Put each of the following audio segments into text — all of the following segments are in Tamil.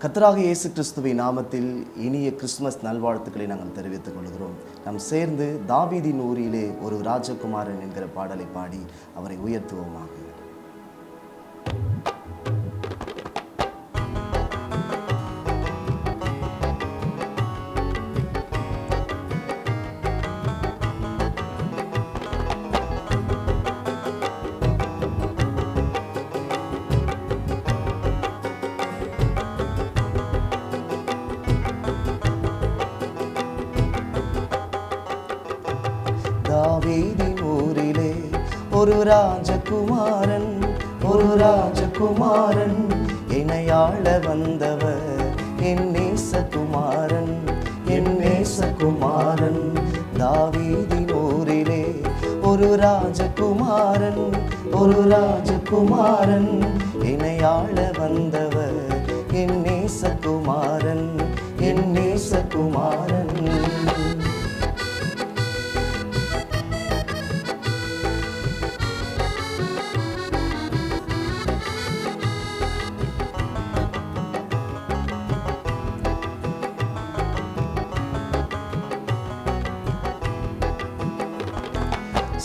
கர்த்தராகிய இயேசு கிறிஸ்துவின் நாமத்தில் இனிய கிறிஸ்துமஸ் நல்வாழ்த்துக்களை நாங்கள் தெரிவித்துக் கொள்கிறோம். நாம் சேர்ந்து தாவீதின் ஊரிலே ஒரு ராஜகுமாரன் என்கிற பாடலை பாடி அவரை உயர்த்துவோமாக. தாவீதின் ஊரிலே ஒரு ராஜகுமாரன், ஒரு ராஜகுமாரன், என்னையாள வந்தவர் என் நேசகுமாரன், என் நேசகுமாரன். தாவீதின் ஊரிலே ஒரு ராஜகுமாரன், ஒரு ராஜகுமாரன், என்னையாள வந்தவர் என் நேசகுமாரன், என் நேசகுமாரன்.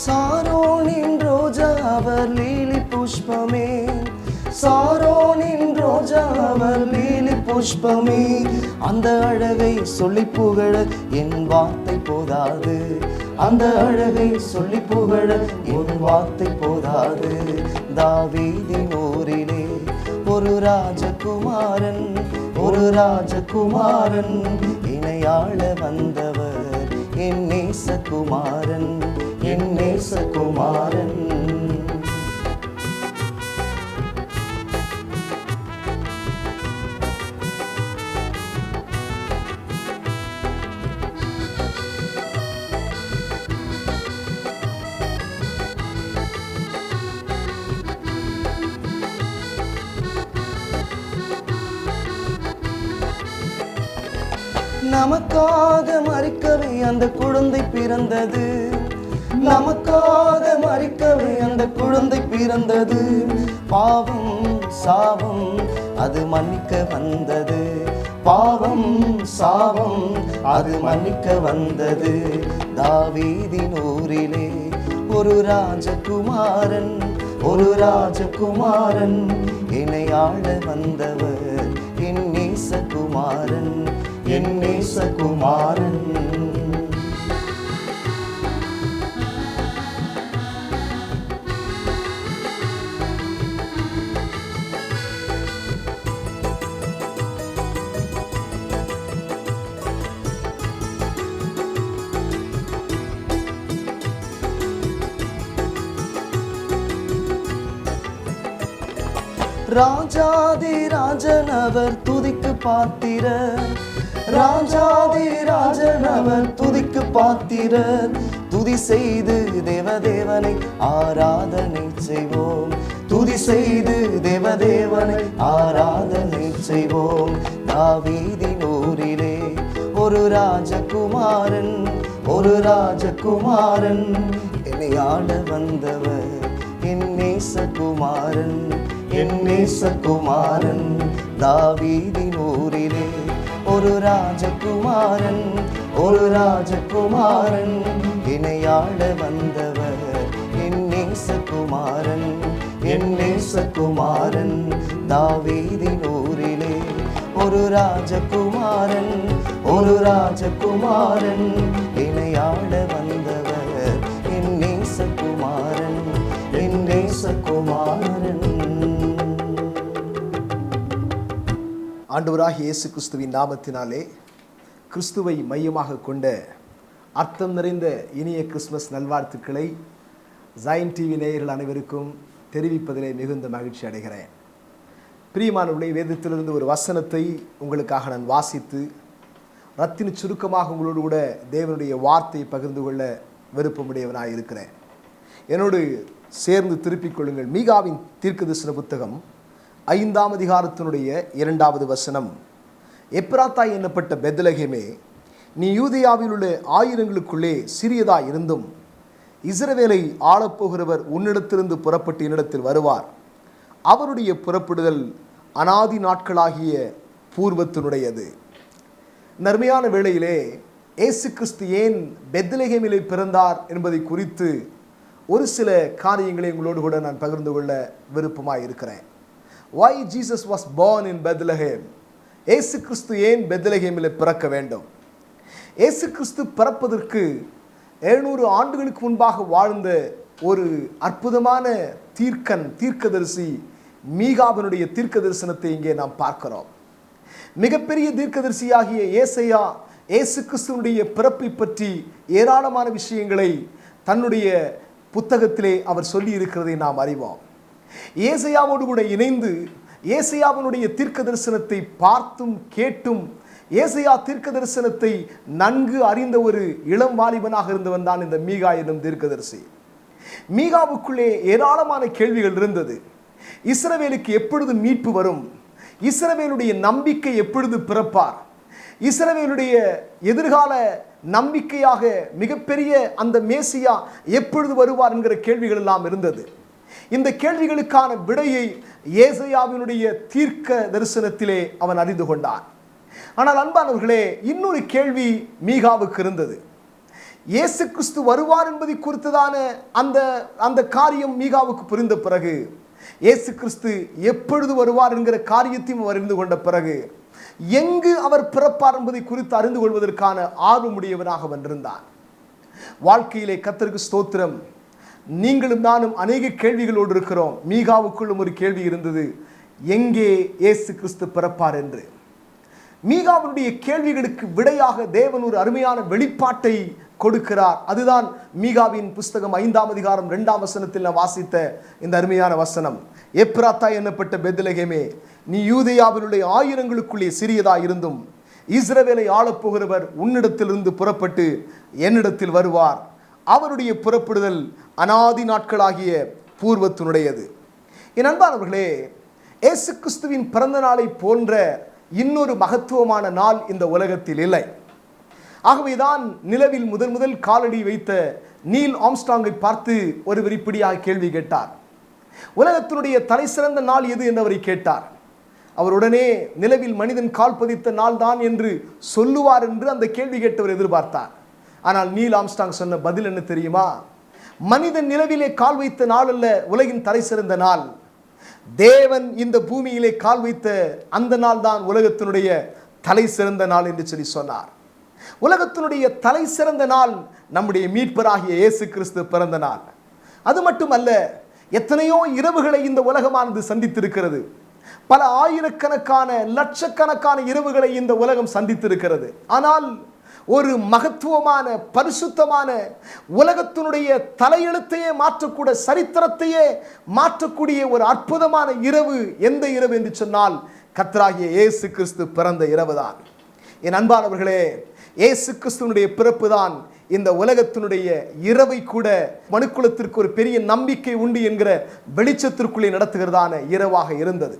சாரோனின் ரோஜா அவர் லீலி புஷ்பமே, சாரோனின் ரோஜா அவர் லீலி புஷ்பமே. அந்த அழகை சொல்லி புகழ என் வார்த்தை போதாது, அந்த அழகை சொல்லி புகழ என் வார்த்தை போதாது. தாவீதின் ஊரிலே ஒரு ராஜகுமாரன், ஒரு ராஜகுமாரன், இணையாள வந்தவர் என் நேசகுமாரன், என் நேசகுமாரன். நமக்காக மரிக்கவே அந்த குழந்தை பிறந்தது, நமக்காக மரிக்கவே அந்த குழந்தை பிறந்தது. பாவம் சாபம் அது மன்னிக்க வந்தது, பாவம் சாபம் அது மன்னிக்க வந்தது. தாவீதின் ஊரிலே ஒரு ராஜகுமாரன், ஒரு ராஜகுமாரன், என்னையாள வந்தவர் என் நேசகுமாரன், என் நேசகுமாரன். ராஜாதி ராஜன் அவர் துதிக்கு பாத்திரர், ராஜாதி ராஜன் அவர் துதிக்கு பாத்திரர். துதி செய்து தேவதேவனை ஆராதனை செய்வோம், துதி செய்து தேவதேவனை ஆராதனை செய்வோம். தாவீதின் ஊரிலே ஒரு ராஜகுமாரன், ஒரு ராஜகுமாரன், என்னையாள வந்தவர் என் நேசகுமாரன், என் நேசகுமாரன். தாவீதின் ஊரிலே ஒரு ராஜகுமாரன், ஒரு ராஜகுமாரன், என்னையாள வந்தவர் என் நேசகுமாரன், என் நேசகுமாரன். தாவீதின் ஊரிலே ஒரு ராஜகுமாரன், ஒரு ராஜகுமாரன், என்னையாள வந்தவர் என் நேசகுமாரன், என் நேசகுமாரன். ஆண்டவராகிய இயேசு கிறிஸ்துவின் நாமத்தினாலே கிறிஸ்துவை மையமாக கொண்ட அர்த்தம் நிறைந்த இனிய கிறிஸ்துமஸ் நல்வாழ்த்துக்களை ஜாயின் டிவி நேயர்கள் அனைவருக்கும் தெரிவிப்பதிலே மிகுந்த மகிழ்ச்சி அடைகிறேன். பிரியமானவர்களே, வேதத்திலிருந்து ஒரு வசனத்தை உங்களுக்காக நான் வாசித்து ரத்தின சுருக்கமாக உங்களோடு கூட தேவனுடைய வார்த்தையை பகிர்ந்து கொள்ள விருப்பமுடையவனாக இருக்கிறேன். என்னோடு சேர்ந்து திருப்பிக் கொள்ளுங்கள். மீகாவின் தீர்க்கதரிசன புத்தகம் 5ஆம் அதிகாரத்தினுடைய 2வது வசனம். எப்ராத்தா என்னப்பட்ட பெத்லகேமே, நீ யூதேயாவில் உள்ள ஆயிரங்களுக்குள்ளே சிறியதாய் இருந்தும் இஸ்ரவேலை ஆளப்போகிறவர் உன்னிடத்திலிருந்து புறப்பட்டு என்னிடத்தில் வருவார். அவருடைய புறப்படுதல் அனாதி நாட்களாகிய பூர்வத்தினுடையது. நர்மையான வேளையிலே இயேசு கிறிஸ்து ஏன் பெத்லகேமிலே பிறந்தார் என்பதை குறித்து ஒரு சில காரியங்களை உங்களோடு கூட நான் பகிர்ந்து கொள்ள விருப்பமாக இருக்கிறேன். Why Jesus was born in Bethlehem? இயேசு கிறிஸ்து ஏன் பெத்லகேமிலே பிறக்க வேண்டும்? இயேசு கிறிஸ்து பிறப்பதற்கு 700 ஆண்டுகளுக்கு முன்பாக வாழ்ந்த ஒரு அற்புதமான தீர்க்கதரிசி மீகாவினுடைய தீர்க்க தரிசனத்தை இங்கே நாம் பார்க்கிறோம். மிகப்பெரிய தீர்க்கதரிசியாகிய ஏசாயா இயேசு கிறிஸ்துவினுடைய பிறப்பை பற்றி ஏராளமான விஷயங்களை தன்னுடைய புத்தகத்திலே அவர் சொல்லி இருக்கிறதை நாம் அறிவோம். ஏசாயாவோடு கூட இணைந்து ஏசாயாவினுடைய தீர்க்க தரிசனத்தை பார்த்தும் கேட்டும் ஏசாயா தீர்க்க தரிசனத்தை நன்கு அறிந்த ஒரு இளம் வாலிபனாக இருந்தவன் தான் இந்த மீகா என்னும் தீர்க்கதரிசி. மீகாவுக்குள்ளே ஏராளமான கேள்விகள் இருந்தது. இஸ்ரவேலுக்கு எப்பொழுது மீட்பு வரும்? இஸ்ரவேலுடைய நம்பிக்கை எப்பொழுது பிறப்பார்? இஸ்ரவேலுடைய எதிர்கால நம்பிக்கையாக மிகப்பெரிய அந்த மேசியா எப்பொழுது வருவார் என்கிற கேள்விகள் எல்லாம் இருந்தது. இந்த கேள்விகளுக்கான விடையை ஏசாயாவினுடைய தீர்க்க தரிசனத்திலே அவன் அறிந்து கொண்டான். ஆனால் அன்பானவர்களே, இன்னொரு கேள்வி மீகாவுக்கு இருந்தது. இயேசு கிறிஸ்து வருவார் என்பதை குறித்ததான அந்த காரியம் மீகாவுக்கு புரிந்த பிறகு, இயேசு கிறிஸ்து எப்பொழுது வருவார் என்கிற காரியத்தையும் அறிந்து கொண்ட பிறகு, எங்கு அவர் பிறப்பார் என்பதை குறித்து அறிந்து கொள்வதற்கான ஆர்வமுடையவனாக வந்திருந்தான். வாழ்க்கையிலே கர்த்தருக்கு ஸ்தோத்திரம், நீங்களும் நானும் அநேக கேள்விகளோடு இருக்கிறோம். மீகாவுக்குள்ளும் ஒரு கேள்வி இருந்தது, எங்கே இயேசு கிறிஸ்து பிறப்பார் என்று. மீகாவுடைய கேள்விகளுக்கு விடையாக தேவன் ஒரு அருமையான வெளிப்பாட்டை கொடுக்கிறார். அதுதான் மீகாவின் புஸ்தகம் 5ஆம் அதிகாரம் 2ஆம் வசனத்தில் நான் வாசித்த இந்த அருமையான வசனம். எப்ராத்தா என்னப்பட்ட பெத்லகேமே, நீ யூதேயாவினுடைய ஆயிரங்களுக்குள்ளே சிறியதாய் இருந்தும் இஸ்ரவேலை ஆளப்போகிறவர் உன்னிடத்திலிருந்து புறப்பட்டு என்னிடத்தில் வருவார். அவருடைய புறப்படுதல் அநாதி நாட்களாகிய பூர்வத்தினுடையது. என் அன்பானவர்களே, இயேசு கிறிஸ்துவின் பிறந்த நாளை போன்ற இன்னொரு மகத்துவமான நாள் இந்த உலகத்தில் இல்லை. ஆகவேதான் நிலவில் முதல் காலடி வைத்த நீல் ஆம்ஸ்ட்ராங்கை பார்த்து ஒருவர் இப்படியாக கேள்வி கேட்டார். உலகத்தினுடைய தலை சிறந்த நாள் எது என்று அவரை கேட்டார். அவர் உடனே நிலவில் மனிதன் கால் பதித்த நாள் தான் என்று சொல்லுவார் என்று அந்த கேள்வி கேட்டவர் எதிர்பார்த்தார். ஆனால் நீல் ஆம்ஸ்ட்ராங் சொன்ன பதில் என்ன தெரியுமா? மனிதன் நிலவிலே கால் வைத்த நாள் அல்ல உலகின் தலை சிறந்த நாள், தேவன் இந்த பூமியிலே கால் வைத்த அந்த நாள் தான் உலகத்தினுடைய தலை சிறந்த நாள் என்று சொல்லி சொன்னார். உலகத்தினுடைய தலை சிறந்த நாள் நம்முடைய மீட்பராகிய இயேசு கிறிஸ்து பிறந்த நாள். அது மட்டுமல்ல, எத்தனையோ இரவுகளை இந்த உலகமானது சந்தித்திருக்கிறது. பல ஆயிரக்கணக்கான லட்சக்கணக்கான இரவுகளை இந்த உலகம் சந்தித்திருக்கிறது. ஆனால் ஒரு மகத்துவமான பரிசுத்தமான உலகத்தினுடைய தலையெழுத்தையே மாற்றக்கூடிய, சரித்திரத்தையே மாற்றக்கூடிய ஒரு அற்புதமான இரவு எந்த இரவு என்று சொன்னால் கர்த்தராகிய இயேசு கிறிஸ்து பிறந்த இரவுதான். என் அன்பானவர்களே, இயேசு கிறிஸ்துவனுடைய பிறப்பு தான் இந்த உலகத்தினுடைய இரவை கூட மனுக்குலத்திற்கு ஒரு பெரிய நம்பிக்கை உண்டு என்கிற வெளிச்சத்திற்குள்ளே நடத்துகிறதான இரவாக இருந்தது.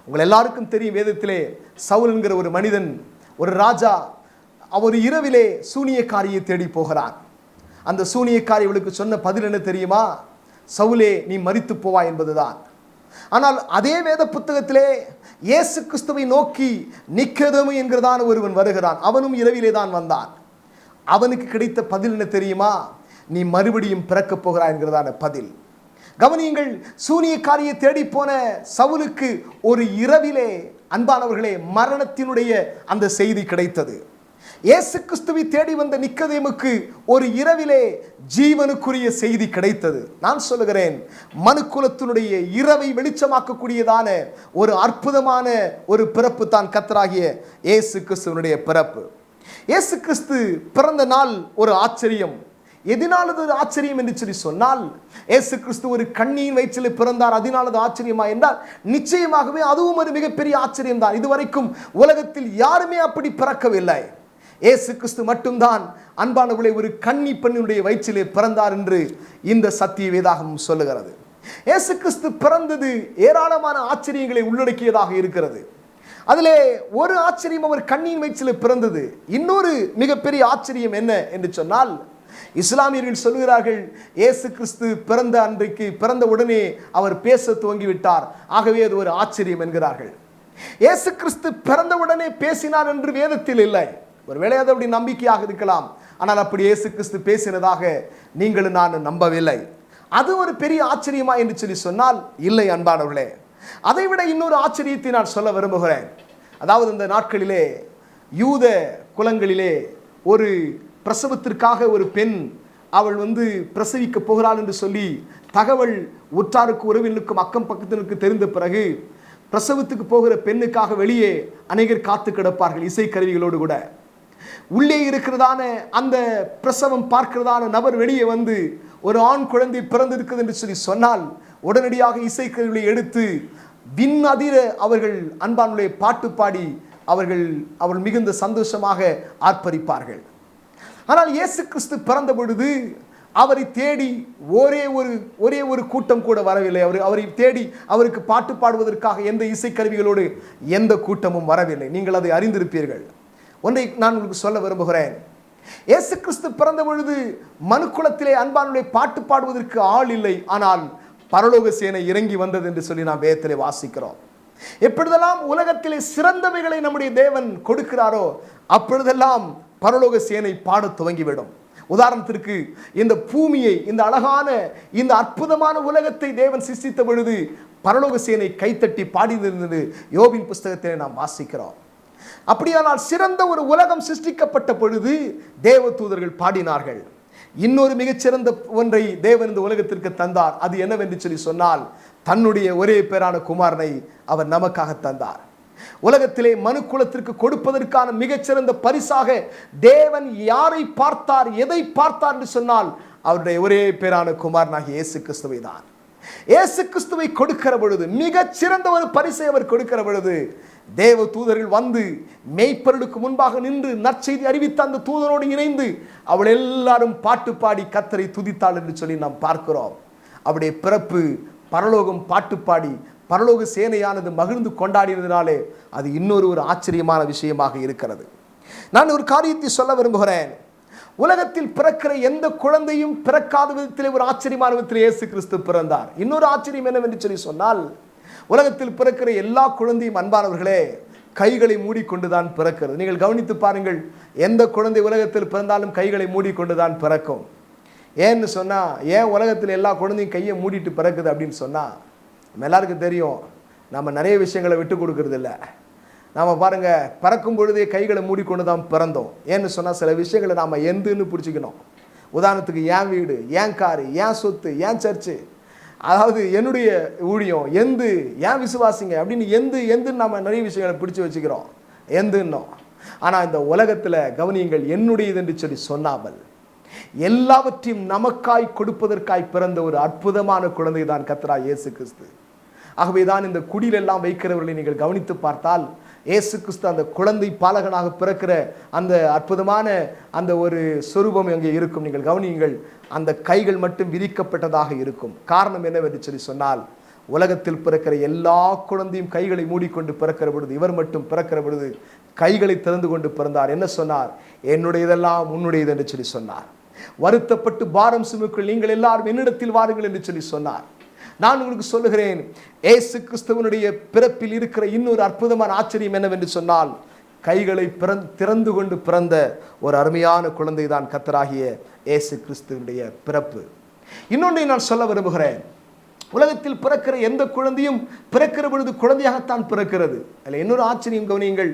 உங்கள் எல்லாருக்கும் தெரியும், வேதத்திலே சவுல் என்கிற ஒரு மனிதன், ஒரு ராஜா, அவர் இரவிலே சூனியக்காரியை தேடி போகிறான். அந்த சூனியக்காரி இவளுக்கு சொன்ன பதில் என்ன தெரியுமா? சவுலே, நீ மரித்து போவாய் என்பதுதான். ஆனால் அதே வேத புத்தகத்திலே இயேசு கிறிஸ்துவை நோக்கி நிக்கதேமு என்கிறதான ஒருவன் வருகிறான். அவனும் இரவிலே தான் வந்தான். அவனுக்கு கிடைத்த பதில் என்ன தெரியுமா? நீ மறுபடியும் பிறக்கப் போகிறாய் என்கிறதான பதில். கவனியுங்கள், சூனியக்காரியை தேடி போன சவுலுக்கு ஒரு இரவிலே அன்பானவர்களே மரணத்தினுடைய அந்த செய்தி கிடைத்தது. இயேசு கிறிஸ்துவை தேடி வந்த நிக்கதேமுக்கு ஒரு இரவிலே ஜீவனுக்குரிய செய்தி கிடைத்தது. நான் சொல்லுகிறேன், மனுக்குலத்தினுடைய இரவை வெளிச்சமாக்கக்கூடியதான ஒரு அற்புதமான ஒரு பிறப்பு தான் கர்த்தராகிய இயேசு கிறிஸ்துவனுடைய பிறப்பு. இயேசு கிறிஸ்து பிறந்த நாள் ஒரு ஆச்சரியம். எதனாலது ஆச்சரியம் என்று சொல்லி சொன்னால், இயேசு கிறிஸ்து ஒரு கன்னியின் வயிற்றில் பிறந்தார், அதனாலது ஆச்சரியமா என்றால் நிச்சயமாகவே அதுவும் ஒரு மிகப்பெரிய ஆச்சரியம் தான். இதுவரைக்கும் உலகத்தில் யாருமே அப்படி பிறக்கவில்லை. இயேசு கிறிஸ்து மட்டும்தான் அன்பானவர்களே ஒரு கன்னி பெண்ணுடைய வயிற்றிலே பிறந்தார் என்று இந்த சத்திய வேதாகமம் சொல்லுகிறது. இயேசு கிறிஸ்து பிறந்தது ஏராளமான ஆச்சரியங்களை உள்ளடக்கியதாக இருக்கிறது. அதிலே ஒரு ஆச்சரியம், அவர் கன்னியின் வயிற்றிலே பிறந்தது. இன்னொரு மிகப்பெரிய ஆச்சரியம் என்ன என்று சொன்னால், இஸ்லாமியர்கள் சொல்கிறார்கள், இயேசு கிறிஸ்து பிறந்த அன்றைக்கு பிறந்த உடனே அவர் பேச துவங்கிவிட்டார், ஆகவே அது ஒரு ஆச்சரியம் என்கிறார்கள். இயேசு கிறிஸ்து பிறந்தவுடனே பேசினார் என்று வேதத்தில் இல்லை. ஒருவேளை அது அப்படி நம்பிக்கையாக இருக்கலாம். ஆனால் அப்படி இயேசு கிறிஸ்து பேசினதாக நீங்களும் நான் நம்பவில்லை. அது ஒரு பெரிய ஆச்சரியமா என்று சொல்லி சொன்னால் இல்லை அன்பானவர்களே. அதைவிட இன்னொரு ஆச்சரியத்தை நான் சொல்ல விரும்புகிறேன். அதாவது இந்த நாட்களிலே யூத குலங்களிலே ஒரு பிரசவத்திற்காக ஒரு பெண் அவள் பிரசவிக்க போகிறாள் என்று சொல்லி தகவல் உற்றாருக்கு உறவினருக்கும் அக்கம் பக்கத்தினருக்கு தெரிந்த பிறகு பிரசவத்துக்கு போகிற பெண்ணுக்காக வெளியே அநேகர் காத்து கிடப்பார்கள், இசைக்கருவிகளோடு கூட. உள்ளே இருக்கிறதான அந்த பிரசவம் பார்க்கிறதான நபர் வெளியே வந்து ஒரு ஆண் குழந்தை பிறந்திருக்கிறது என்று சொல்லி சொன்னால் உடனடியாக இசைக்கருவிகளை எடுத்து விண் அதிர அவர்கள் அன்பானுடைய பாட்டு பாடி அவர்கள் மிகுந்த சந்தோஷமாக ஆர்ப்பரிப்பார்கள். ஆனால் இயேசு கிறிஸ்து பிறந்த பொழுது அவரை தேடி ஒரே ஒரு கூட்டம் கூட வரவில்லை. அவரை தேடி அவருக்கு பாட்டு பாடுவதற்காக எந்த இசைக்கருவிகளோடு எந்த கூட்டமும் வரவில்லை. நீங்கள் அதை அறிந்திருப்பீர்கள். ஒன்றை நான் உங்களுக்கு சொல்ல விரும்புகிறேன். இயேசு கிறிஸ்து பிறந்த பொழுது மனுக்குலத்திலே அன்பானுடைய பாட்டு பாடுவதற்கு ஆள் இல்லை. ஆனால் பரலோக சேனை இறங்கி வந்தது என்று சொல்லி நாம் வேதத்திலே வாசிக்கிறோம். எப்பொழுதெல்லாம் உலகத்திலே சிறந்தவைகளை நம்முடைய தேவன் கொடுக்கிறாரோ அப்பொழுதெல்லாம் பரலோக சேனை பாட துவங்கிவிடும். உதாரணத்திற்கு இந்த பூமியை, இந்த அழகான இந்த அற்புதமான உலகத்தை தேவன் சிருஷ்டித்த பொழுது பரலோக சேனை கைத்தட்டி பாடியிருந்தது யோபின் புஸ்தகத்திலே நாம் வாசிக்கிறோம். அப்படியானால் சிறந்த ஒரு உலகம் சிருஷ்டிக்கப்பட்ட பொழுது தேவ தூதர்கள் பாடினார்கள். இன்னொரு மிகச்சிறந்த ஒன்றை தேவன் இந்த உலகத்திற்கு தந்தார். அது என்னவென்று சொல்லி சொன்னால் தன்னுடைய ஒரே பேரான குமாரனை அவர் நமக்காக தந்தார். உலகத்திலே மனுக்குலத்திற்கு கொடுப்பதற்கான மிகச்சிறந்த பரிசாக தேவன் யாரை பார்த்தார், எதை பார்த்தார் என்று சொன்னால் அவருடைய ஒரே பேரான குமாரனாகிய இயேசு கிறிஸ்துவை தான். இயேசு கிறிஸ்துவை கொடுக்கிற பொழுது மிகச்சிறந்த ஒரு பரிசை அவர் கொடுக்கிற பொழுது தேவ தூதர்கள் வந்து மெய்ப்பொருளுக்கு முன்பாக நின்று நற்செய்தி அறிவித்த அந்த தூதரோடு இணைந்து அவள் எல்லாரும் பாட்டு பாடி கர்த்தரை துதித்தாள் என்று சொல்லி நாம் பார்க்கிறோம். அவருடைய பிறப்பு பரலோகம் பாட்டு பாடி பரலோக சேனையானது மகிழ்ந்து கொண்டாடினதினாலே அது இன்னொரு ஆச்சரியமான விஷயமாக இருக்கிறது. நான் ஒரு காரியத்தை சொல்ல விரும்புகிறேன். உலகத்தில் பிறக்கிற எந்த குழந்தையும் பிறக்காத விதத்திலே ஒரு ஆச்சரியமான விதத்தில் இயேசு கிறிஸ்து பிறந்தார். இன்னொரு ஆச்சரியம் என்னவென்று சொல்லி சொன்னால் உலகத்தில் பிறக்கிற எல்லா குழந்தையும் அன்பானவர்களே கைகளை மூடிக்கொண்டுதான் பிறக்கிறது. நீங்கள் கவனித்து பாருங்கள், எந்த குழந்தை உலகத்தில் பிறந்தாலும் கைகளை மூடிக்கொண்டுதான் பிறக்கும். ஏன்னு சொன்னா, ஏன் உலகத்தில் எல்லா குழந்தையும் கையை மூடிட்டு பிறக்குது அப்படின்னு சொன்னா, நம்ம எல்லாருக்கும் தெரியும், நம்ம நிறைய விஷயங்களை விட்டு கொடுக்கறது இல்லை. நாம் பாருங்க, பிறக்கும் பொழுதே கைகளை மூடிக்கொண்டு தான் பிறந்தோம். ஏன்னு சொன்னால் சில விஷயங்களை நாம் எந்துன்னு பிடிச்சிக்கணும். உதாரணத்துக்கு என் வீடு, என் காரு, என் சொத்து, என் சர்ச்சு, அதாவது என்னுடைய ஊழியம், எந்து, ஏன் விசுவாசிங்க அப்படின்னு எந்துன்னு நம்ம நிறைய விஷயங்களை பிடிச்சி வச்சுக்கிறோம், எந்துன்னோம். ஆனால் இந்த உலகத்தில் கவனியுங்கள், என்னுடையது என்று சொல்லி சொன்னாமல் எல்லாவற்றையும் நமக்காய் கொடுப்பதற்காய் பிறந்த ஒரு அற்புதமான குழந்தை தான் கர்த்தராகிய இயேசு கிறிஸ்து. ஆகவேதான் இந்த குடிலெல்லாம் வைக்கிறவர்களை நீங்கள் கவனித்து பார்த்தால் இயேசு கிறிஸ்து அந்த குழந்தை பாலகனாக பிறக்கிற அந்த அற்புதமான அந்த ஒரு சொரூபம் அங்கே இருக்கும். நீங்கள் கவனியுங்கள், அந்த கைகள் மட்டும் விரிக்கப்பட்டதாக இருக்கும். காரணம் என்னவென்று சொல்லி சொன்னால் உலகத்தில் பிறக்கிற எல்லா குழந்தையும் கைகளை மூடிக்கொண்டு பிறக்கிற பொழுது இவர் மட்டும் பிறக்கிற பொழுது கைகளை திறந்து கொண்டு பிறந்தார். என்ன சொன்னார்? என்னுடையதெல்லாம் உன்னுடையது என்று சொல்லி சொன்னார். வருத்தப்பட்டு பாரம் சுமக்குள் நீங்கள் எல்லாரும் என்னிடத்தில் வாருங்கள் என்று சொல்லி சொன்னார். நான் உங்களுக்கு சொல்லுகிறேன், இயேசு கிறிஸ்துவனுடைய பிறப்பில் இருக்கிற இன்னொரு அற்புதமான ஆச்சரியம் என்னவென்று சொன்னால் கைகளை திறந்து கொண்டு பிறந்த ஒரு அருமையான குழந்தை தான் கர்த்தராகிய இயேசு கிறிஸ்துவனுடைய பிறப்பு. இன்னொன்றை நான் சொல்ல விரும்புகிறேன். உலகத்தில் பிறக்கிற எந்த குழந்தையும் பிறக்கிற பொழுது குழந்தையாகத்தான் பிறக்கிறது. அதில் இன்னொரு ஆச்சரியம் கவனியுங்கள்,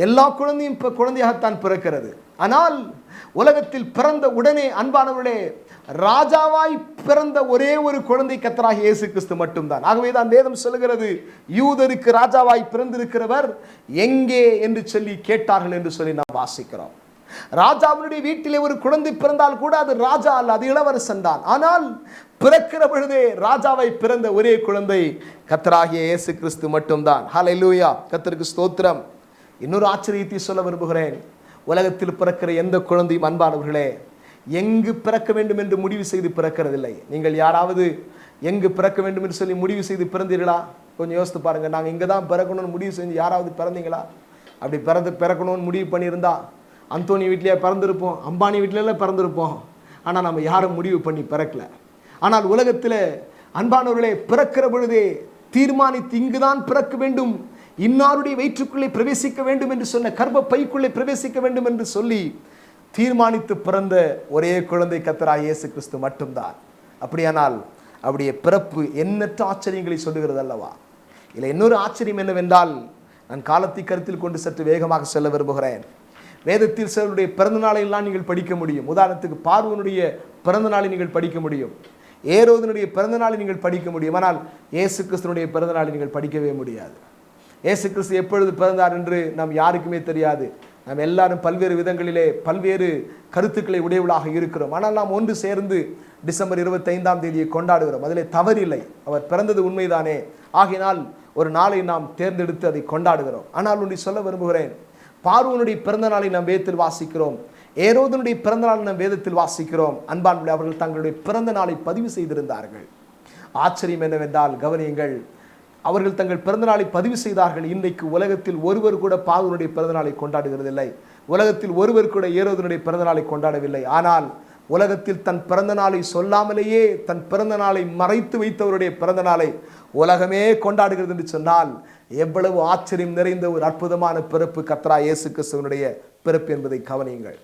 எல்லா குழந்தையும் குழந்தையாகத்தான் பிறக்கிறது. ஆனால் உலகத்தில் பிறந்த உடனே அன்பானவர்களே ராஜாவாய் பிறந்த ஒரே ஒரு குழந்தை கர்த்தராகிய இயேசு கிறிஸ்து மட்டும்தான். ஆகவே தான் வேதம் சொல்லுகிறது, யூதருக்கு ராஜாவாய் பிறந்திருக்கிறவர் எங்கே என்று சொல்லி கேட்டார்கள் என்று சொல்லி நாம் வாசிக்கிறோம். ராஜாவுடைய வீட்டிலே ஒரு குழந்தை பிறந்தால் கூட அது ராஜா அல்ல, அது இளவரசன் தான். ஆனால் பிறக்கிற பொழுதே ராஜாவை பிறந்த ஒரே குழந்தை கர்த்தராகிய இயேசு கிறிஸ்து மட்டும்தான். ஹல்லேலூயா, கர்த்தருக்கு ஸ்தோத்திரம். இன்னொரு ஆச்சரியத்தை சொல்ல விரும்புகிறேன். உலகத்தில் பிறக்கிற எந்த குழந்தையும் அன்பானவர்களே எங்கு பிறக்க வேண்டும் என்று முடிவு செய்து பிறக்கிறதில்லை. நீங்கள் யாராவது எங்கு பிறக்க வேண்டும் என்று சொல்லி முடிவு செய்து பிறந்தீர்களா? கொஞ்சம் யோசித்து பாருங்க. நாங்கள் இங்கே தான் பிறக்கணும்னு முடிவு செஞ்சு யாராவது பிறந்தீங்களா? அப்படி பிறக்கணும்னு முடிவு பண்ணியிருந்தா அந்தோனி வீட்டிலேயே பிறந்திருப்போம், அம்பானி வீட்டிலெல்லாம் பிறந்திருப்போம். ஆனால் நம்ம யாரும் முடிவு பண்ணி பிறக்கல. ஆனால் உலகத்தில் அன்பானவர்களே பிறக்கிற பொழுதே தீர்மானித்து இங்குதான் பிறக்க வேண்டும் இன்னாருடைய வயிற்றுக்குள்ளே பிரவேசிக்க வேண்டும் என்று சொன்ன கர்ப்ப பைக்குள்ளே பிரவேசிக்க வேண்டும் என்று சொல்லி தீர்மானித்து பிறந்த ஒரே குழந்தை கர்த்தராகிய இயேசு கிறிஸ்து மட்டும்தான். அப்படியானால் அவருடைய பிறப்பு எண்ணற்ற ஆச்சரியங்களை சொல்லுகிறது அல்லவா? இல்லை, இன்னொரு ஆச்சரியம் என்னவென்றால், நான் காலத்தை கருத்தில் கொண்டு சற்று வேகமாக செல்ல விரும்புகிறேன். வேதத்தில் சிலருடைய பிறந்த நாளையெல்லாம் நீங்கள் படிக்க முடியும். உதாரணத்துக்கு பார்வோனுடைய பிறந்த நாளை நீங்கள் படிக்க முடியும், ஏரோதனுடைய பிறந்த நாளை நீங்கள் படிக்க முடியும். ஆனால் இயேசு கிறிஸ்துனுடைய பிறந்த நாளை நீங்கள் படிக்கவே முடியாது. இயேசு கிறிஸ்து எப்பொழுது பிறந்தார் என்று நாம் யாருக்குமே தெரியாது. நாம் எல்லாரும் பல்வேறு விதங்களிலே பல்வேறு கருத்துக்களை உடையவளாக இருக்கிறோம். ஆனால் நாம் ஒன்று சேர்ந்து டிசம்பர் 25ஆம் தேதியை கொண்டாடுகிறோம். அதிலே தவறில்லை, அவர் பிறந்தது உண்மைதானே. ஆகினால் ஒரு நாளை நாம் தேர்ந்தெடுத்து அதை கொண்டாடுகிறோம். ஆனால் ஒன்றை சொல்ல விரும்புகிறேன், பார்வோனுடைய பிறந்த நாளை நாம் வேதத்தில் வாசிக்கிறோம், ஏரோதனுடைய பிறந்த நாளை நாம் வேதத்தில் வாசிக்கிறோம். அன்பானவர்களே, அவர்கள் தங்களுடைய பிறந்த நாளை பதிவு செய்திருந்தார்கள். ஆச்சரியம் என்னவென்றால், கவனியுங்கள், அவர்கள் தங்கள் பிறந்த நாளை பதிவு செய்தார்கள். இன்றைக்கு உலகத்தில் ஒருவர் கூட பார்வோனுடைய பிறந்த நாளை கொண்டாடுகிறதில்லை. உலகத்தில் ஒருவர் கூட ஏரோதனுடைய பிறந்த நாளை கொண்டாடவில்லை. ஆனால் உலகத்தில் தன் பிறந்த நாளை சொல்லாமலேயே தன் பிறந்த நாளை மறைத்து வைத்தவருடைய பிறந்த நாளை உலகமே கொண்டாடுகிறது என்று சொன்னால் எவ்வளவு ஆச்சரியம் நிறைந்த ஒரு அற்புதமான பிறப்பு கர்த்தராகிய இயேசு கிறிஸ்துவினுடைய பிறப்பு என்பதை கவனியுங்கள்.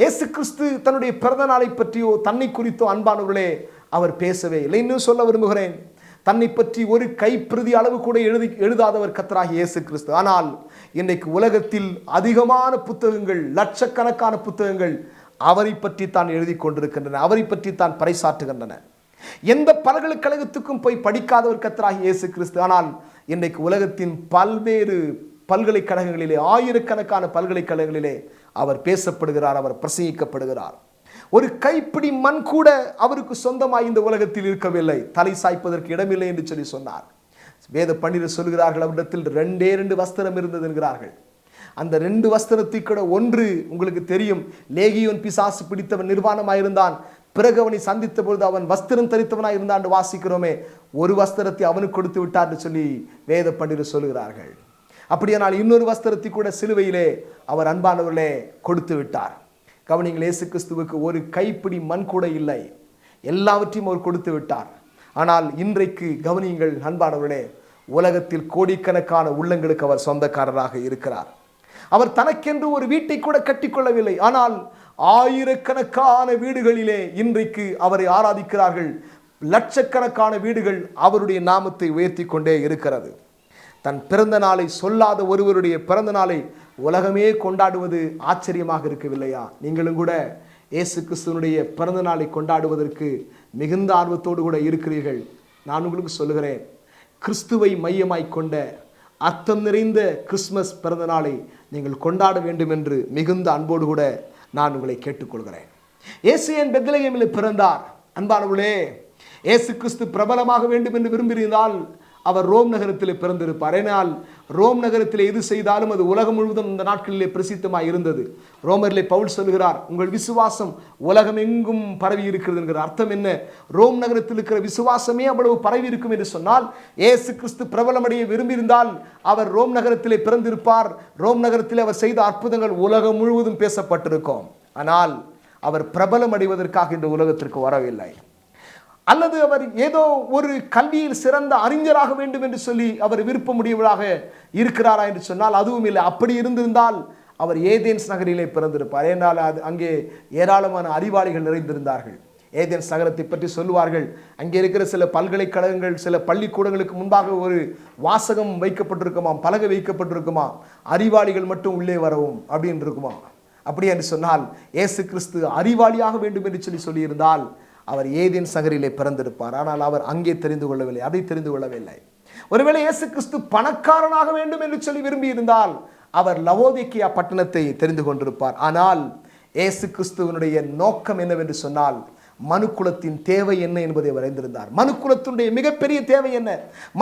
இயேசு கிறிஸ்து தன்னுடைய பிறந்த நாளை பற்றியோ தன்னை குறித்தோ அன்பானவர்களே அவர் பேசவே இல்லை. இன்னும் சொல்ல விரும்புகிறேன், தன்னை பற்றி ஒரு கைப்பிரதி அளவு கூட எழுதாதவர் கர்த்தராகிய இயேசு கிறிஸ்து. ஆனால் இன்றைக்கு உலகத்தில் அதிகமான புத்தகங்கள், லட்சக்கணக்கான புத்தகங்கள் அவரை பற்றி தான் எழுதி கொண்டிருக்கின்றன, அவரை பற்றி தான் பறைசாற்றுகின்றன. எந்த பல்கலைக்கழகத்துக்கும் போய் படிக்காதவர் கர்த்தராகிய இயேசு கிறிஸ்து. ஆனால் இன்றைக்கு உலகத்தின் பல்வேறு பல்கலைக்கழகங்களிலே, ஆயிரக்கணக்கான பல்கலைக்கழகங்களிலே அவர் பேசப்படுகிறார், அவர் பிரசங்கிக்கப்படுகிறார். ஒரு கைப்பிடி மண் கூட அவருக்கு சொந்தமாய் இந்த உலகத்தில் இருக்கவில்லை, தலை சாய்ப்பதற்கு இடமில்லை என்று சொல்லி சொன்னார். வேத பண்டிதர் சொல்கிறார்கள், அவரிடத்தில் 2 வஸ்திரம் இருந்தது என்கிறார்கள். அந்த 2 வஸ்திரத்தை கூட ஒன்று உங்களுக்கு தெரியும், லேகியோன் பிசாசு பிடித்தவன் நிர்வாணமாயிருந்தான், பிறகு அவனை சந்தித்த பொழுது அவன் வஸ்திரம் தரித்தவனாய் இருந்தான் என்று வாசிக்கிறோமே. ஒரு வஸ்திரத்தை அவனுக்கு கொடுத்து விட்டார் என்று சொல்லி வேத பண்டிதர் சொல்கிறார்கள். அப்படியானால் இன்னொரு வஸ்திரத்தை கூட சிலுவையிலே அவர் அன்பானவர்களே கொடுத்து விட்டார். கவனிங்கள், இயேசு கிறிஸ்துவுக்கு ஒரு கைப்பிடி மண் கூட இல்லை, எல்லாவற்றையும் அவர் கொடுத்து விட்டார். ஆனால் இன்றைக்கு கவனியுங்கள் அன்பானவர்களே, உலகத்தில் கோடிக்கணக்கான உள்ளங்களுக்கு அவர் சொந்தக்காரராக இருக்கிறார். அவர் தனக்கென்று ஒரு வீட்டை கூட கட்டிக்கொள்ளவில்லை, ஆனால் ஆயிரக்கணக்கான வீடுகளிலே இன்றைக்கு அவரை ஆராதிக்கிறார்கள். லட்சக்கணக்கான வீடுகள் அவருடைய நாமத்தை உயர்த்தி கொண்டே இருக்கிறது. தன் பிறந்த நாளை சொல்லாத ஒருவருடைய பிறந்த நாளை உலகமே கொண்டாடுவது ஆச்சரியமாக இருக்கவில்லையா? நீங்களும் கூட இயேசு கிறிஸ்துவனுடைய பிறந்த நாளை கொண்டாடுவதற்கு மிகுந்த ஆர்வத்தோடு கூட இருக்கிறீர்கள். நான் உங்களுக்கு சொல்லுகிறேன், கிறிஸ்துவை மையமாய் கொண்ட அர்த்தம் நிறைந்த கிறிஸ்மஸ் பிறந்த நாளை நீங்கள் கொண்டாட வேண்டும் என்று மிகுந்த அன்போடு கூட நான் உங்களை கேட்டுக்கொள்கிறேன். இயேசு ஏன் பெத்லகேமில் பிறந்தார்? அன்பானவர்களே, இயேசு கிறிஸ்து பிரபலமாக வேண்டும் என்று விரும்பியிருந்தால் அவர் ரோம் நகரத்தில் பிறந்திருப்பார். ஏனால் ரோம் நகரத்தில் எது செய்தாலும் அது உலகம் முழுவதும் இந்த நாட்களிலே பிரசித்தமாக இருந்தது. ரோமரிலே பவுல் சொல்கிறார், உங்கள் விசுவாசம் உலகம் எங்கும் பரவி இருக்கிறது என்கிற அர்த்தம் என்ன? ரோம் நகரத்தில் இருக்கிற விசுவாசமே அவ்வளவு பரவி இருக்கும் என்று சொன்னால், இயேசு கிறிஸ்து பிரபலமடைய விரும்பியிருந்தால் அவர் ரோம் நகரத்திலே பிறந்திருப்பார். ரோம் நகரத்தில் அவர் செய்த அற்புதங்கள் உலகம் முழுவதும் பேசப்பட்டிருக்கும். ஆனால் அவர் பிரபலம் அடைவதற்காக இந்த உலகத்திற்கு வரவில்லை. அல்லது அவர் ஏதோ ஒரு கல்வியில் சிறந்த அறிஞராக வேண்டும் என்று சொல்லி அவர் விருப்பமுடையவராக இருக்கிறாரா என்று சொன்னால் அதுவும் இல்லை. அப்படி இருந்திருந்தால் அவர் ஏதேன்ஸ் நகரிலே பிறந்திருப்பார். ஏனால் அங்கே ஏராளமான அறிவாளிகள் நிறைந்திருந்தார்கள். ஏதேன்ஸ் நகரத்தை பற்றி சொல்லுவார்கள், அங்கே இருக்கிற சில பல்கலைக்கழகங்கள், சில பள்ளிக்கூடங்களுக்கு முன்பாக ஒரு வாசகம் வைக்கப்பட்டிருக்குமாம், பலகை வைக்கப்பட்டிருக்குமா, அறிவாளிகள் மட்டும் உள்ளே வரவும் அப்படின்னு இருக்குமா. அப்படி என்று சொன்னால் இயேசு கிறிஸ்து அறிவாளியாக வேண்டும் என்று சொல்லியிருந்தால் அவர் ஏதேன்ஸ் நகரிலே பிறந்திருப்பார். ஆனால் அவர் அங்கே தெரிந்து கொள்ளவில்லை, அதை தெரிந்து கொள்ளவில்லை. ஒருவேளை இயேசு கிறிஸ்து பணக்காரனாக வேண்டும் என்று சொல்லி விரும்பி இருந்தால் அவர் லவோதிக்கேயா பட்டணத்தை தெரிந்து கொண்டிருப்பார். ஆனால் இயேசு கிறிஸ்துவனுடைய நோக்கம் என்னவென்று சொன்னால் மனுக்குலத்தின் தேவை என்ன என்பதை அவர் அறிந்திருந்தார். மனுக்குலத்தினுடைய மிகப்பெரிய தேவை என்ன?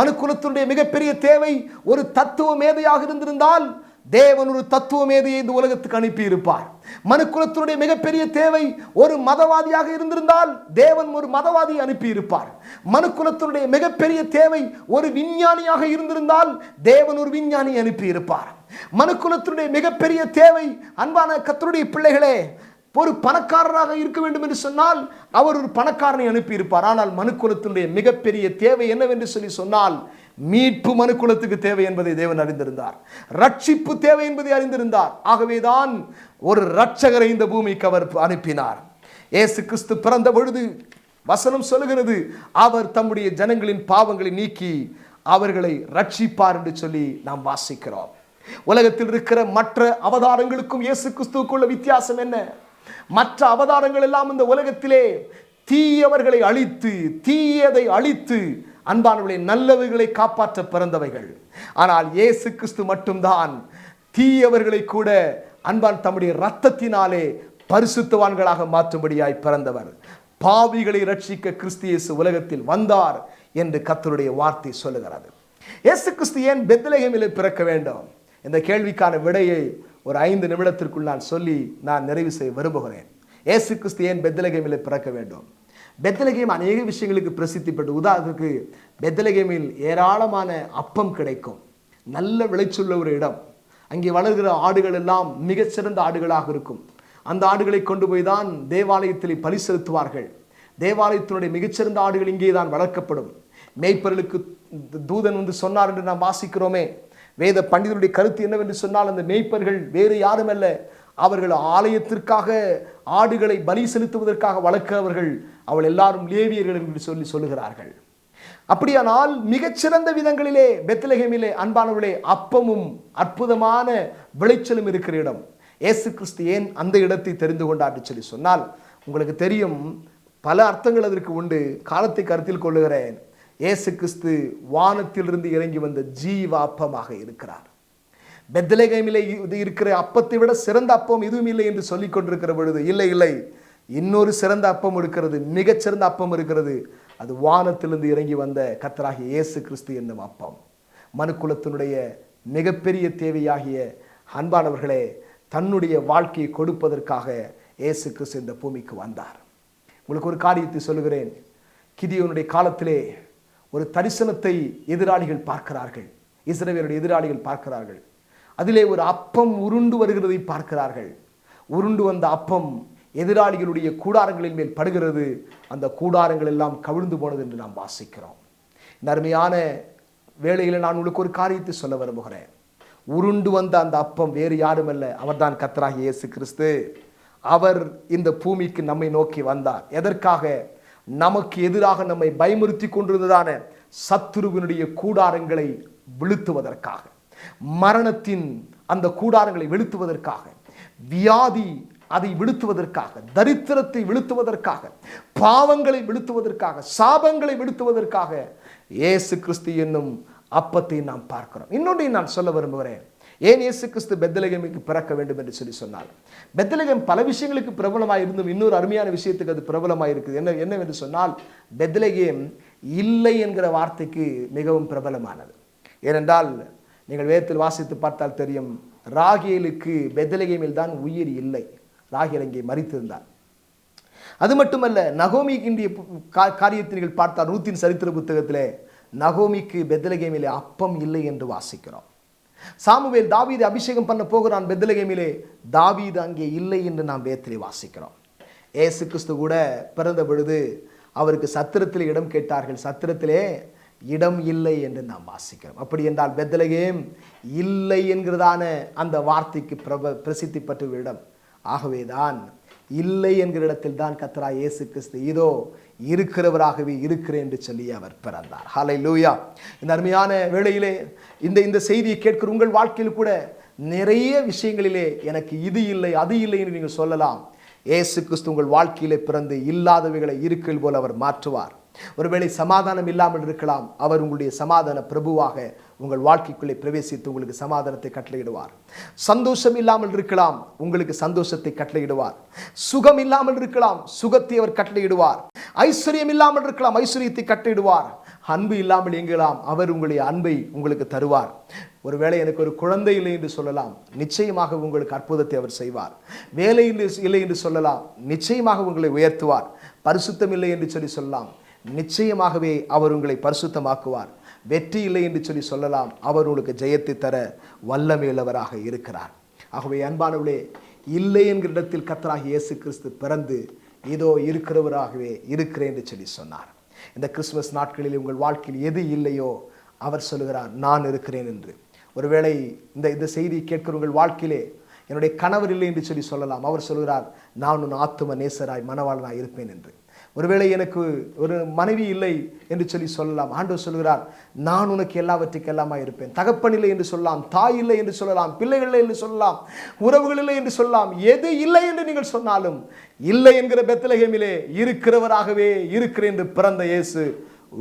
மனுக்குலத்தினுடைய மிகப்பெரிய தேவை ஒரு தத்துவ மேதையாக இருந்திருந்தால் தேவன் ஒரு தத்துவ மேதையை இந்த உலகத்துக்கு அனுப்பி இருப்பார். மனுக்குலத்தினுடைய மிகப்பெரிய தேவை ஒரு மதவாதியாக இருந்திருந்தால் தேவன் ஒரு மதவாதியை அனுப்பி இருப்பார். மனுக்குலத்தினுடைய மிகப்பெரிய தேவை ஒரு விஞ்ஞானியாக இருந்திருந்தால் தேவன் ஒரு விஞ்ஞானியை அனுப்பி இருப்பார். மனுக்குலத்தினுடைய மிகப்பெரிய தேவை, அன்பான கர்த்தருடைய பிள்ளைகளே, ஒரு பணக்காரராக இருக்க வேண்டும் என்று சொன்னால் அவர் ஒரு பணக்காரனை அனுப்பியிருப்பார். ஆனால் மனுக்குலத்தினுடைய மிகப்பெரிய தேவை என்னவென்று சொன்னால் மீட்பு மனுக்குலத்துக்கு தேவை என்பதை தேவன் அறிந்திருந்தார். ரட்சிப்பு தேவை என்பதை அறிந்திருந்தார். ஆகவேதான் ஒரு இரட்சகரை இந்த பூமிக்கு அவர் அனுப்பினார். இயேசு கிறிஸ்து பிறந்த பொழுது வசனம் சொல்லுகிறது, அவர் தம்முடைய ஜனங்களின் பாவங்களை நீக்கி அவர்களை ரட்சிப்பார் என்று சொல்லி நாம் வாசிக்கிறோம். உலகத்தில் இருக்கிற மற்ற அவதாரங்களுக்கும் இயேசு கிறிஸ்துவுக்குள்ள வித்தியாசம் என்ன? மற்ற அவதாரங்கள் எல்லாம் இந்த உலகத்திலே தீயவர்களை அழித்து, தீயதை அழித்து அன்பானவர்களை நல்லவைகளை காப்பாற்ற பிறந்தவைகள். ஆனால் இயேசு கிறிஸ்து மட்டும்தான் தீயவர்களை கூட அன்பான் தம்முடைய இரத்தத்தினாலே பரிசுத்தவான்களாக மாற்றும்படியாய் பிறந்தவர். பாவிகளை ரட்சிக்க கிறிஸ்து இயேசு உலகத்தில் வந்தார் என்று கர்த்தருடைய வார்த்தை சொல்லுகிறது. இயேசு கிறிஸ்து ஏன் பெத்லகேமிலே பிறக்க வேண்டும்? இந்த கேள்விக்கான விடையை ஒரு 5 நிமிடத்திற்குள் நான் சொல்லி நான் நிறைவு செய்ய விரும்புகிறேன். இயேசு கிறிஸ்து ஏன் பெத்லகேமிலே பிறக்க வேண்டும்? பெத்லகேம் அநேக விஷயங்களுக்கு பிரசித்தி பெற்று. உதாரணத்துக்கு பெத்லகேமில் ஏராளமான அப்பம் கிடைக்கும். நல்ல விளைச்சுள்ள ஒரு இடம். அங்கே வளர்கிற ஆடுகள் எல்லாம் மிகச்சிறந்த ஆடுகளாக இருக்கும். அந்த ஆடுகளை கொண்டு போய் தான் தேவாலயத்தில் பலி செலுத்துவார்கள். தேவாலயத்தினுடைய மிகச்சிறந்த ஆடுகள் இங்கே தான் வளர்க்கப்படும். மேய்ப்பர்களுக்கு தூதன் வந்து சொன்னார் என்று நாம் வாசிக்கிறோமே. வேத பண்டிதருடைய கருத்து என்னவென்று சொன்னால், அந்த மேய்ப்பர்கள் வேறு யாரும் அல்ல, அவர்கள் ஆலயத்திற்காக ஆடுகளை பலி செலுத்துவதற்காக வளர்க்கிறவர்கள். அவள் எல்லாரும் லேவியர்கள் என்று சொல்லுகிறார்கள். அப்படியானால் மிகச்சிறந்த விதங்களிலே பெத்லகேமிலே அன்பானவர்களே அப்பமும் அற்புதமான விளைச்சலும் இருக்கிற இடம். இயேசு கிறிஸ்து ஏன் அந்த இடத்தை தெரிந்து கொண்டார் என்று சொல்லி சொன்னால், உங்களுக்கு தெரியும், பல அர்த்தங்கள் அதற்கு உண்டு. காலத்தை கருத்தில் கொள்ளுகிறேன். இயேசு கிறிஸ்து வானத்திலிருந்து இறங்கி வந்த ஜீவ அப்பமாக இருக்கிறார். பெத்லகேமிலே இருக்கிற அப்பத்தை விட சிறந்த அப்பம் எதுவும் இல்லை என்று சொல்லிக் கொண்டிருக்கிற பொழுது, இல்லை இல்லை, இன்னொரு சிறந்த அப்பம் இருக்கிறது, மிகச்சிறந்த அப்பம் இருக்கிறது. அது வானத்திலிருந்து இறங்கி வந்த கர்த்தராகிய இயேசு கிறிஸ்து என்னும் அப்பம். மனுக்குலத்தினுடைய மிகப்பெரிய தேவையாகிய அன்பானவர்களே, தன்னுடைய வாழ்க்கையை கொடுப்பதற்காக இயேசு கிறிஸ்து இந்த பூமிக்கு வந்தார். உங்களுக்கு ஒரு காரியத்தை சொல்லுகிறேன். கிதியோனுடைய காலத்திலே ஒரு தரிசனத்தை எதிராளிகள் பார்க்கிறார்கள். இஸ்ரவேலுடைய எதிராளிகள் பார்க்கிறார்கள். அதிலே ஒரு அப்பம் உருண்டு வருகிறதை பார்க்கிறார்கள். உருண்டு வந்த அப்பம் எதிராளிகளுடைய கூடாரங்களின் மேல் படுகிறது. அந்த கூடாரங்கள் எல்லாம் கவிழ்ந்து போனது என்று நாம் வாசிக்கிறோம். இந்த அருமையான வேளையில் நான் உங்களுக்கு ஒரு காரியத்தை சொல்ல விரும்புகிறேன். உருண்டு வந்த அந்த அப்பம் வேறு யாரும் அல்ல, அவர்தான் கர்த்தராகிய இயேசு கிறிஸ்து. அவர் இந்த பூமிக்கு நம்மை நோக்கி வந்தார். எதற்காக? நமக்கு எதிராக நம்மை பயமுறுத்தி கொண்டிருந்ததான சத்துருவினுடைய கூடாரங்களை வீழ்த்துவதற்காக, மரணத்தின் அந்த கூடாரங்களை வீழ்த்துவதற்காக, வியாதி அதை வீழ்த்துவதற்காக, தரித்திரத்தை வீழ்த்துவதற்காக, பாவங்களை வீழ்த்துவதற்காக, சாபங்களை வீழ்த்துவதற்காக இயேசு கிறிஸ்து என்னும் அப்பத்தை நாம் பார்க்கிறோம். இன்னொன்றையும் நான் சொல்ல விரும்புகிறேன். ஏன் இயேசு கிறிஸ்து பெத்லகேமுக்கு பிறக்க வேண்டும் என்று சொன்னால், பெத்லகேம் பல விஷயங்களுக்கு பிரபலமாக இருந்தும் இன்னொரு அருமையான விஷயத்துக்கு அது பிரபலமாக இருக்குது. என்னவென்று சொன்னால், பெத்லகேம் இல்லை என்கிற வார்த்தைக்கு மிகவும் பிரபலமானது. ஏனென்றால் நீங்கள் வேதத்தில் வாசித்து பார்த்தால் தெரியும், ராகேலுக்கு பெத்லகேமில் தான் உயிர் இல்லை. ராகேல் அங்கே மரித்திருந்தார். அது மட்டுமல்ல, நகோமிக்கு காரியத்தை நீங்கள் பார்த்தால் ரூத்தின் சரித்திர புத்தகத்திலே நகோமிக்கு பெத்லகேமிலே அப்பம் இல்லை என்று வாசிக்கிறோம். சாமுவேல் தாவீதை அபிஷேகம் பண்ண போகிறான் பெத்லகேமிலே, தாவீது அங்கே இல்லை என்று நாம் வேதத்திலே வாசிக்கிறோம். இயேசு கிறிஸ்து கூட பிறந்த பொழுது அவருக்கு சத்திரத்திலே இடம் கேட்டார்கள். சத்திரத்திலே இடம் இல்லை என்று நாம் வாசிக்கிறோம். அப்படி என்றால் பெத்லகேம் இல்லை என்கிறதான அந்த வார்த்தைக்கு பிரசித்தி பெற்ற இடம். ஆகவேதான் இல்லை என்கிற இடத்தில் தான் கர்த்தராகிய இயேசு கிறிஸ்து இதோ இருக்கிறவராகவே இருக்கிறேன் என்று சொல்லி அவர் பிறந்தார். ஹல்லேலூயா. இந்த அருமையான வேளையிலே இந்த செய்தியை கேட்கிற உங்கள் வாழ்க்கையில் கூட நிறைய விஷயங்களிலே எனக்கு இது இல்லை அது இல்லை என்று நீங்கள் சொல்லலாம். இயேசு கிறிஸ்து உங்கள் வாழ்க்கையிலே பிறந்து இல்லாதவைகளை இருக்கிறது போல அவர் மாற்றுவார். ஒருவேளை சமாதானம் இல்லாமல் இருக்கலாம், அவர் உங்களுடைய சமாதான பிரபுவாக உங்கள் வாழ்க்கைக்குள்ளே பிரவேசித்து உங்களுக்கு சமாதானத்தை கட்டளையிடுவார். சந்தோஷம் இல்லாமல் இருக்கலாம், உங்களுக்கு சந்தோஷத்தை கட்டளையிடுவார். சுகம் இல்லாமல் இருக்கலாம், சுகத்தை அவர் கட்டளையிடுவார். ஐஸ்வர்யம் இல்லாமல் இருக்கலாம், ஐஸ்வர்யத்தை கட்டளையிடுவார். அன்பு இல்லாமல் எங்கலாம், அவர் உங்களுடைய அன்பை உங்களுக்கு தருவார். ஒருவேளை எனக்கு ஒரு குழந்தை இல்லை என்று சொல்லலாம், நிச்சயமாக உங்களுக்கு அற்புதத்தை அவர் செய்வார். வேலை இல்லை என்று சொல்லலாம், நிச்சயமாக உங்களை உயர்த்துவார். பரிசுத்தம் இல்லை என்று சொல்லலாம், நிச்சயமாகவே அவர் உங்களை பரிசுத்தமாக்குவார். வெற்றி இல்லை என்று சொல்லலாம், அவர் உங்களுக்கு ஜெயத்தை தர வல்லமையுள்ளவராக இருக்கிறார். ஆகவே அன்பானவர்களே, இல்லை என்கிற இடத்தில் கர்த்தராகிய இயேசு கிறிஸ்து பிறந்து இதோ இருக்கிறவராகவே இருக்கிறேன் என்று சொல்லி சொன்னார். இந்த கிறிஸ்துமஸ் நாட்களில் உங்கள் வாழ்க்கையில் எது இல்லையோ அவர் சொல்லுகிறார் நான் இருக்கிறேன் என்று. ஒருவேளை இந்த செய்தியை கேட்கிற உங்கள் வாழ்க்கையிலே என்னுடைய கணவர் இல்லை என்று சொல்லி சொல்லலாம். அவர் சொல்கிறார் நான் உன் ஆத்தும நேசராய் மணவாளனாய் இருப்பேன் என்று. ஒருவேளை எனக்கு ஒரு மனைவி இல்லை என்று சொல்லி சொல்லலாம். ஆண்டவர் சொல்கிறார் நான் உனக்கு எல்லாவற்றுக்கு எல்லாமா இருப்பேன். தகப்பன் இல்லை என்று சொல்லலாம், தாய் இல்லை என்று சொல்லலாம், பிள்ளைகள் இல்லை என்று சொல்லலாம், உறவுகள் இல்லை என்று சொல்லலாம். எது இல்லை என்று நீங்கள் சொன்னாலும் இல்லை என்கிற பெத்லகேமிலே இருக்கிறவராகவே இருக்கிறேன் என்று பிறந்த இயேசு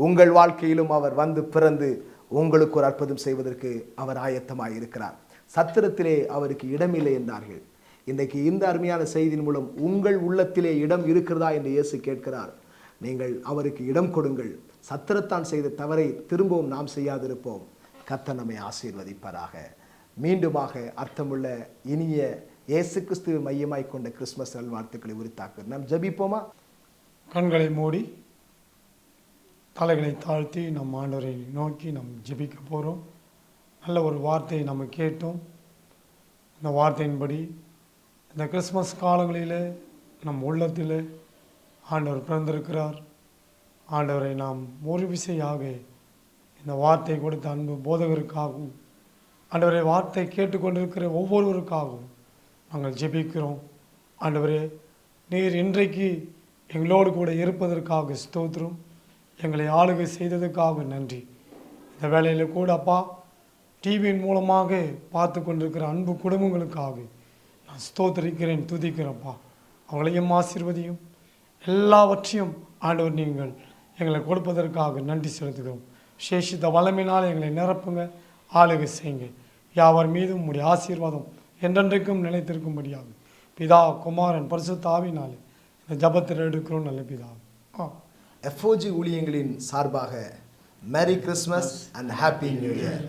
உங்கள் வாழ்க்கையிலும் அவர் வந்து பிறந்து உங்களுக்கு ஒரு அற்புதம் செய்வதற்கு அவர் ஆயத்தமாய் இருக்கிறார். சத்திரத்திலே அவருக்கு இடமில்லை என்றார்கள். இன்றைக்கு இந்த அருமையான செய்தியின் மூலம் உங்கள் உள்ளத்திலே இடம் இருக்கிறதா என்று இயேசு கேட்கிறார். நீங்கள் அவருக்கு இடம் கொடுங்கள். சத்திரத்தான் செய்த தவறை திரும்பவும் நாம் செய்யாதிருப்போம். கர்த்தர் நம்மை ஆசீர்வதிப்பாராக. மீண்டுமாக அர்த்தமுள்ள இனிய இயேசு கிறிஸ்துவை மையமாய் கொண்ட கிறிஸ்துமஸ் நல்வாழ்த்துக்களை உரித்தாக்கு. நாம் ஜெபிப்போமா? கண்களை மூடி தலைகளை தாழ்த்தி நம் ஆண்டவரை நோக்கி நாம் ஜெபிக்க போகிறோம். நல்ல ஒரு வார்த்தையை நம்ம கேட்டோம். இந்த வார்த்தையின்படி இந்த கிறிஸ்மஸ் காலங்களில் நம் உள்ளத்தில் ஆண்டவர் பிறந்திருக்கிறார். ஆண்டவரை நாம் ஒரு விசையாக இந்த வார்த்தை கொடுத்த அன்பு போதகருக்காகவும் ஆண்டவரை வார்த்தை கேட்டுக்கொண்டிருக்கிற ஒவ்வொருவருக்காகவும் நாங்கள் ஜெபிக்கிறோம். ஆண்டவரே, நீர் இன்றைக்கு எங்களோடு கூட இருப்பதற்காக ஸ்தோத்திரம். எங்களை ஆளுகை செய்ததுக்காக நன்றி. இந்த வேளையில் கூட அப்பா டிவியின் மூலமாக பார்த்து கொண்டிருக்கிற அன்பு குடும்பங்களுக்காக நான் ஸ்தோத்திரிக்கிறேன், துதிக்கிறேன்ப்பா. அவங்களையும் ஆசீர்வதியும். எல்லாவற்றையும் ஆண்டவர் நீங்கள் எங்களை கொடுப்பதற்காக நன்றி செலுத்துகிறோம். சேஷித்த வல்லமையினால் எங்களை நிரப்புங்க, ஆளுகை செய்யுங்க. யாவர் மீதும் உம்முடைய ஆசீர்வாதம் என்றென்றைக்கும் நிலைத்திருக்கும்படியாக பிதா குமாரன் பரிசுத்த ஆவியினாலே இந்த ஜபத்தில் எடுக்கிறோம் நல்ல பிதா. FOG ஊழியங்களின் சார்பாக merry Christmas and happy new year.